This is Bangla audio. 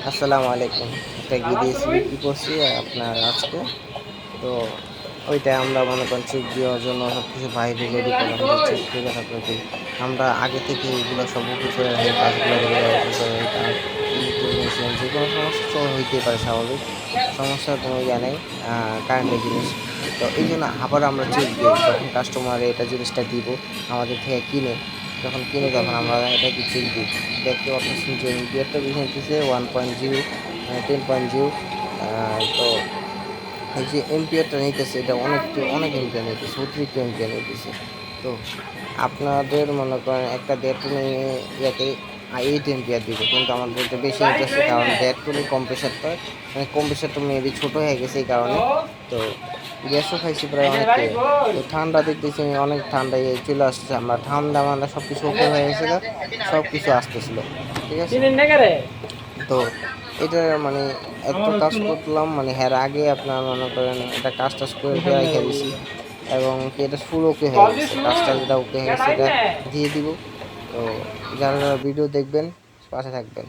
আসসালামু আলাইকুম। একটা দিয়েছি বিক্রি করছি আপনার আজকে। তো ওইটা আমরা মনে করেন চেক দেওয়ার জন্য সবকিছু বাইরে রেডি করলাম যে চেক করে তারপরে দিই। আমরা আগে থেকে এগুলো সব ওকে করে রাখি, কাজগুলো রেডি করা ওকে করে রাখি। আর ইলেকট্রিক মেশিন যেকোনো সমস্যা তো হইতেই পারে, স্বাভাবিক। সমস্যার কোনো ইয়া নেই, কারেন্টের জিনিস। তো এই জন্য আবার আমরা চেক দিই যখন কাস্টমারে এটা জিনিসটা দিব আমাদের থেকে কিনে। যখন কিনে তখন আমরা এটাকে চেক দিই। দেখতে পারতেছেন যে এম্পিয়ারটা বেশি নিতেছে 1.0, মানে 10.0। তো এই যে এম্পিয়ারটা নিতেছে এটা অনেক এম্পিয়ার নিতেছে, অতিরিক্ত এম্পিয়ার নিতেছে। তো আপনাদের মনে করেন একটা দেড় টুনি ইয়াতে 8 এম্পিয়ার দিবে, কিন্তু আমাদের এটা বেশি নিতেছে কারণ দেড় টুনি কম্প্রেসারটা, মানে কম্প্রেসারটা মেবি ছোট হয়ে গেছে এই কারণে। তো গ্যাসও খাইছি প্রায় অনেকটাই। তো ঠান্ডা দেখতেছি অনেক ঠান্ডা চলে আসছে, আমরা ঠান্ডা মান্ডা সব কিছু ওকে হয়ে গেছে, সব কিছু আসতেছিল, ঠিক আছে। তো এটা মানে এত কাজ করলাম, মানে হ্যাঁ আগে আপনার মনে করেন এটা কাজ টাজ করে রেখে দিছি, এবং এটা ফুল ওকে হয়ে গেছে, কাজটা যেটা ওকে হয়ে গেছে এটা দিয়ে দিব। তো যারা যারা ভিডিও দেখবেন পাশে থাকবেন।